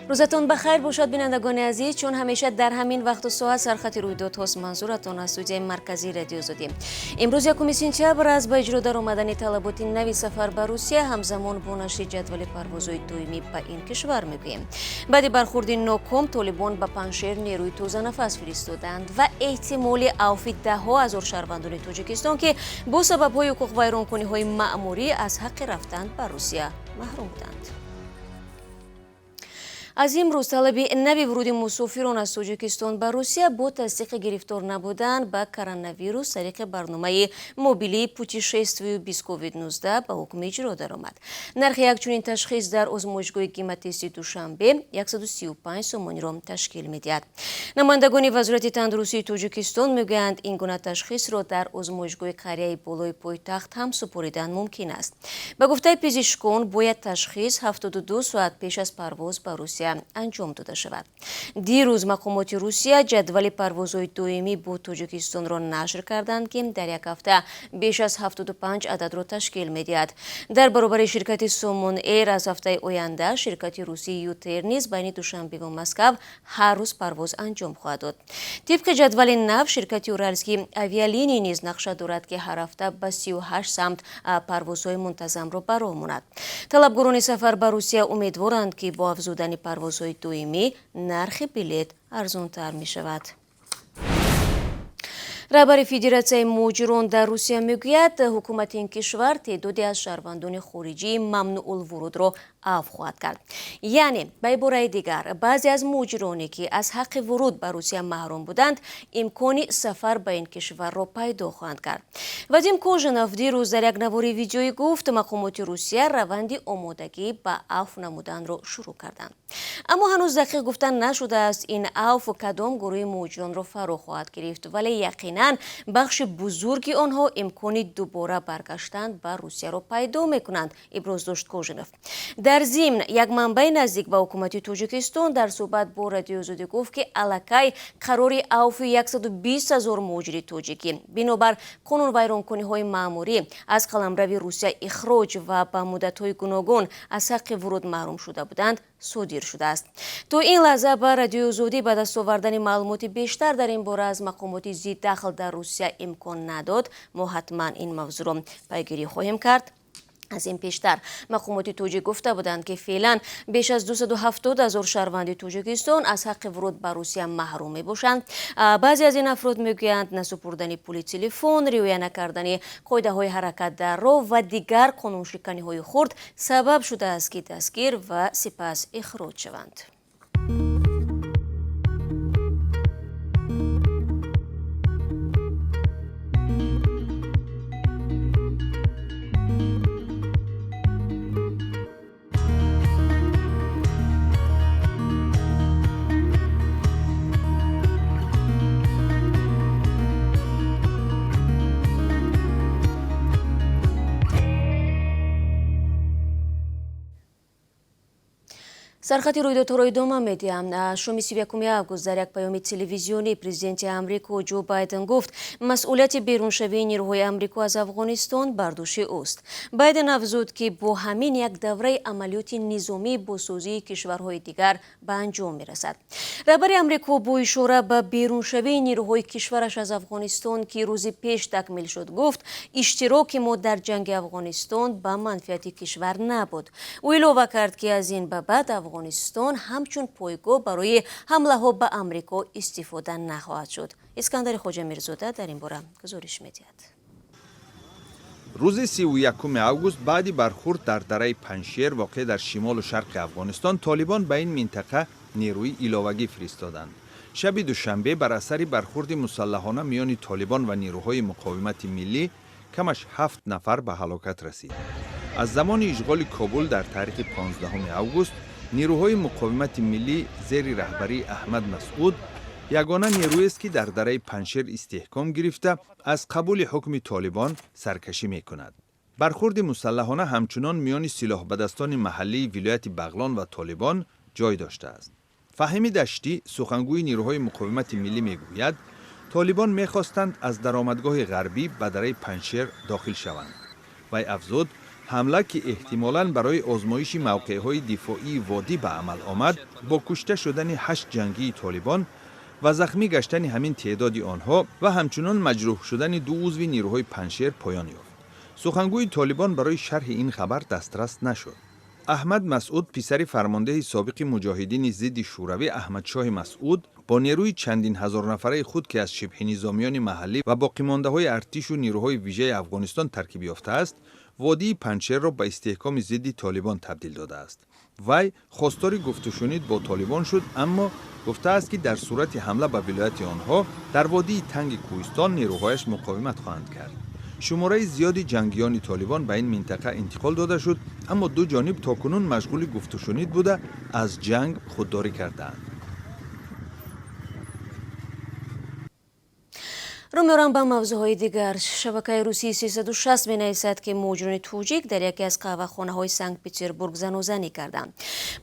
روزتون بخیر باشد بینندگان عزیز. چون همیشه در همین وقت و ساعت سرخط رویدادهاست منظورتان از استودیوی مرکزی رادیو زودی. امروز یکم سپتامبر از با اجرا در آمدن طلبات نوی سفر به روسیه همزمان با نشر جدول پروازهای دومی به این کشور میگوییم. بعد برخورد ناکام طالبان به پنجشیر نیروی تازه نفس فرستادند و احتمال عفو ده‌ها هزار شهروندان تاجیکستان که با سبب‌های حقوق ویرانکنی‌های مأموری از حق رفتن به روسیه محروم بودند. از امروز طلب نوی ورود مسافران از تاجیکستان به روسیه با تصدیق گرفتار نبودن به کرونا ویروس طریق برنامه موبیلی پوتیشستوی بیس کووید 19 به حکم اجرا درآمد. نرخ یک چنین تشخیص در آزمایشگاه قیمتی دوشنبه 135 سومانی را تشکیل می‌دهد. نمایندگان وزارت تندرستی تاجیکستان میگویند این گونه تشخیص را در آزمایشگاه قریه بالای پایتخت هم سپردن ممکن است. به گفته پزشکان باید تشخیص 72 ساعت پیش از پرواز به روسیه انجام داده شود. دیروز مقامات روسیه جدول پروازهای دومی با تاجیکستان را نشر کردند که در یک هفته بیش از 75 عدد را تشکیل می‌دهد. در برابر شرکت سومون ایر از هفته آینده شرکت روسی یوتر نیز بین دوشنبه و مسکو هر روز پرواز انجام خواهد داد. طبق جدول نو شرکت اورالسکی اویالینی نیز نقشه دارد که هر هفته به 38 سمت پروازهای منتظم را برآورد. طلبگران سفر به روسیه امیدوارند که با افزودن پروازهای دومی نرخ بلیط ارزان‌تر می شود. رهبر فدراسیون مهاجران در روسیه میگوید حکومت این کشور تعدادی از شهروندان خارجی ممنوع الورود را عفو خواهد کرد. یعنی به عبارت دیگر بعضی از مهاجرانی که از حق ورود به روسیه محروم بودند امکان سفر به این کشور را پیدا خواهند کرد. وادیم کوژنوف دیروز در یک نوار ویدیویی گفت مقامات روسیه روند آمادگی به عفو نمودن را شروع کردند. اما هنوز دقیق گفتن نشده است این عفو کدام گروه مهاجران را فرا خواهد گرفت، ولی یقینا بخش بزرگی آنها امکان دوباره برگشتن به روسیه را پیدا میکنند، ابراز داشت کوژنوف. در ضمن یک منبع نزدیک به حکومت تاجیکستان در صحبت با رادیو زودی گفت که الکی قرار عفو 120,000 مهاجر تاجیکی بنابر قانون ویرانکنی‌های مأموری از قلمرو روسیه اخراج و به مدت‌های گوناگون از حق ورود محروم شده بودند صادر شده است. تا این لحظه به رادیو زودی به دست آوردن معلومات بیشتر در این باره از مقامات ضد دخل در روسیه امکان نداد. ما حتما این موضوع را پیگیری خواهیم کرد. از این پیشتر مقامات تاجیک گفته بودند که فعلا بیش از 270,000 شهروند تاجیکستان از حق ورود به روسیه محروم می باشند. بعضی از این افراد میگویند نسپردن پول تلفن، رعایت نکردن قاعده های حرکت در راه و دیگر قانون شکنی های خرد سبب شده است که دستگیر و سپس اخراج شوند. سرخط رویدادها ادامه می‌دهیم. شام 21 آگوست در یک پیام تلویزیونی پرزیدنت آمریکا جو بایدن گفت مسئولیت بیرونشوی نیروهای آمریکا از افغانستان بر دوش اوست. بایدن افزود که با همین یک دوره عملیات نظامی با سازی کشورهای دیگر به انجام می‌رسد. رهبر آمریکا با اشاره به بیرونشوی نیروهای کشورش از افغانستان که روز پیش تکمیل شد گفت اشتراک ما در جنگ افغانستان به منفعت کشور نبود. او اضافه کرد که از این به بعد افغانستان همچون پایگاه برای حمله ها به آمریکا استفاده نخواهد شد. اسکندر خواجه میرزاده در این باره گزارش می‌دهد. روز 31 آگوست بعد برخورد در دره پنجشیر واقع در شمال و شرق افغانستان طالبان به این منطقه نیروی علاوگی فرستادند. شب دوشنبه بر اثر برخورد مسلحانه میان طالبان و نیروهای مقاومت ملی کمش 7 نفر به هلاکت رسید. از زمان اشغال کابل در تاریخ 15 آگوست نیروهای مقاومت ملی زیر رهبری احمد مسعود یگانه نیرویی است که در دره پنجشیر استحکام گرفته از قبول حکم طالبان سرکشی می کند. برخورد مسلحانه همچنان میان سلاح بدستان محلی ولایت بغلان و طالبان جای داشته است. فهمی دشتی سخنگوی نیروهای مقاومت ملی می گوید طالبان می خواستند از درآمدگاه غربی به دره پنجشیر داخل شوند. وی افزود حمله که احتمالاً برای آزمایش موقع‌های دفاعی وادی به عمل آمد با کشته شدن 8 جنگی طالبان و زخمی گشتن همین تعدادی آنها و همچنان مجروح شدن 2 عضو نیروهای پنجشیر پایان یافت. سخنگوی طالبان برای شرح این خبر دسترس نشد. احمد مسعود پسر فرمانده سابق مجاهدین ضد شوروی احمد شاه مسعود با نیروی چندین هزار نفره خود که از شبه نظامیان محلی و باقی مانده های ارتش و نیروهای ویژه افغانستان ترکیب یافته است، وادی پنجشیر را به استحکام ضد طالبان تبدیل داده است. وی خواستار گفت و شنید با طالبان شد، اما گفته است که در صورت حمله به ولایت آنها در وادی تنگ کوهستان نیروهایش مقاومت خواهند کرد. شماره زیادی جنگیان طالبان به این منطقه انتقال داده شد، اما دو جانب تاکنون مشغول گفت و شنید بوده از جنگ خودداری کردند. رو می‌آورم به موضوعهای دیگر. شبکه روسی 360 می‌نویسد که مهاجران توجیک در یکی از قهوه‌خانه‌های سنت پترزبورگ زنی کردند.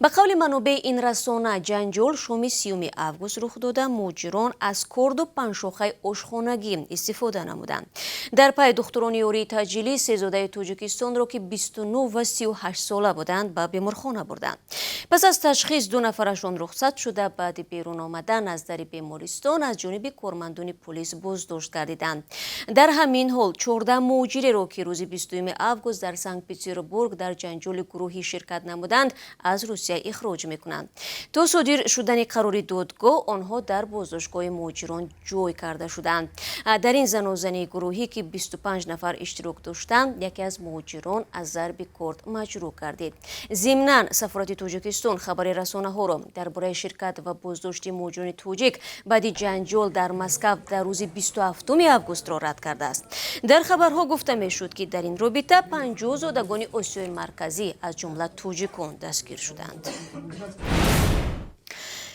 به قول منابع این رسانه، جنجال شام 30 اوگوست رخ داده. مهاجران از کرد و پنجشاخه آشخانگی استفاده نمودند. در پی دختران یاری تجیلی 3 زاده تاجیکستان را که 29 و 38 ساله بودند به بیمارخانه بردند. پس از تشخیص 2 نفرشان رخصت شده. بعد بیرون آمدن از در بیمارستان از جانب کارمندان پلیس بازداشت گردیدند. در همین حال 14 مهاجر را که روز 20 اوگوست در سنت پترزبورگ در جنجال گروهی شرکت نمودند از روسیه اخراج میکنند. تا صادر شدن قرار دادگاه آنها در بازداشتگاه مهاجران جای کرده شدند. در این زنازنی گروهی که 25 نفر اشتراک داشتند، یکی از مهاجران از ضرب کرد مجروح گردید. ضمناً سفارت تاجیکستان خبر رسانه‌ها را درباره شرکت و بازداشت مهاجران توجیک بعد جنجال در مسکو در روز 27 اوگوست را رد کرده است. در خبرها گفته میشد که در این رابطه 50 زادگان آسیای مرکزی از جمله توجیکان دستگیر شدند.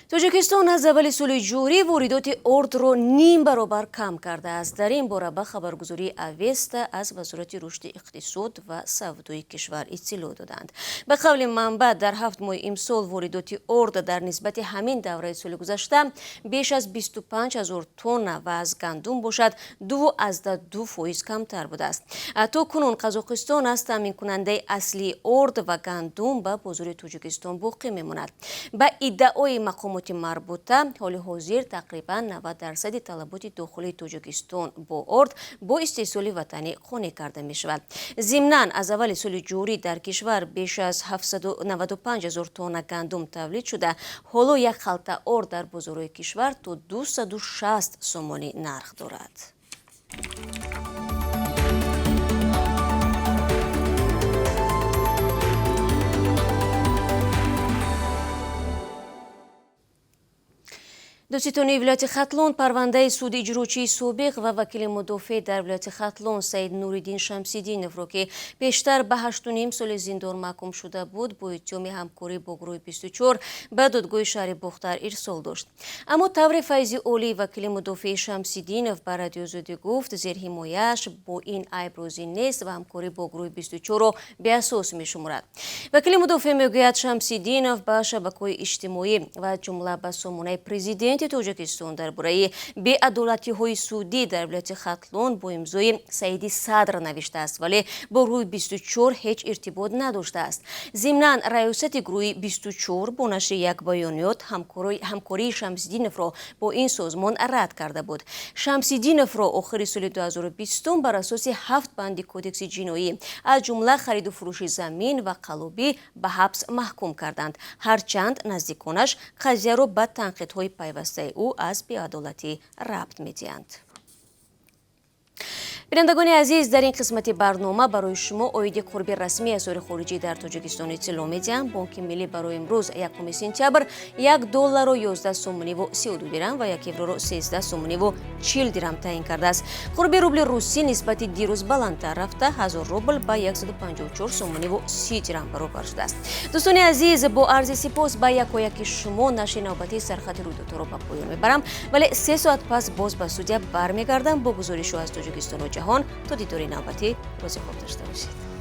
تاجیکستان از اول سال جاری واردات ارد را نیم برابر کم کرده است. در این باره به خبرگزاری اوستا از وزارت رشد اقتصاد و سودای کشور اطلاع دادند. به قول منبع در 7 ماه امسال واردات ارد در نسبت همین دوره سال گذشته بیش از 25,000 تن و از گندم باشد 2.2% کمتر بوده است. تا کنون قزاقستان از تامین کننده اصلی ارد و گندم به بازار تاجیکستان باقی میماند. به ادعای مقامات مربوطه حال حاضر تقریبا 90% طلبات داخلی تاجیکستان با ارد با استحصال وطنی خانه کرده می شود. ضمناً از اول سال جاری در کشور بیش از 795,000 تن گندم تولید شده. حالا یک خلطه ارد در بازارهای کشور تا 260 سومانی نرخ دارد. دوستان ولایت ختلون پرونده سود اجراچی سابق و وکیل مدافع در ولایت ختلون سید نوریدین شمسیدینов را که بیشتر به 8.5 سال زندان محکوم شده بود با اتهام همکاری با گروه 24 به دادگاه شهر بختر ارسال داشت. اما طور فیض اولی وکیل مدافع شمسیدینov به رادیو آزادی گفت زیر حمایه‌اش با این عیب راضی نیست و همکاری با گروه 24 را بی‌اساس می‌شمارد. وکیل مدافع میگوید شمسیدینov به شبکه‌های اجتماعی و جمله به سامانه پرزیدنت تاجیکستان درباره بی‌عدالتی‌های سودی در ولایت ختلون با امضای سعید صدر نوشته است، ولی با گروه 24 هیچ ارتباط نداشته است. ضمناً ریاست گروه 24 با نشر یک بیانیه همکاری شمسیدینov را با این سازمان رد کرده بود. شمسیدینov را آخر سال 2020 بر اساس 7 بند کدکس جنایی از جمله خرید و فروش زمین و قلابی به حبس محکوم کردند، هرچند نزدیکانش قضیه را به تنقیدهای پیوسته او از بی‌عدالتی ربط می‌دهند. بینندگان عزیز، در این قسمت برنامه برای شما عاید قربی رسمی اسعار خارجی در تاجیکستان اطلاع می‌دهم. بانک ملی برای امروز 1 سپتامبر $1 را 11 سومانی و 32 درم و 1 یورو را 13 سومانی و 40 درم تعیین کرده است. قربی روبل روسی نسبت دیروز بلندتر رفته 1000 روبل به 154 سومانی و 30 درم برابر شده است. دوستان عزیز، با عرض سپاس به یک شما نشر نوبتی سرخط رویدادها را به پایان میبرم، ولی 3 ساعت پس باز به استودیو برمیگردم با گزارش از تاجیکستان و جهان. تا دیدار نوبتی، روز خوب داشته باشید.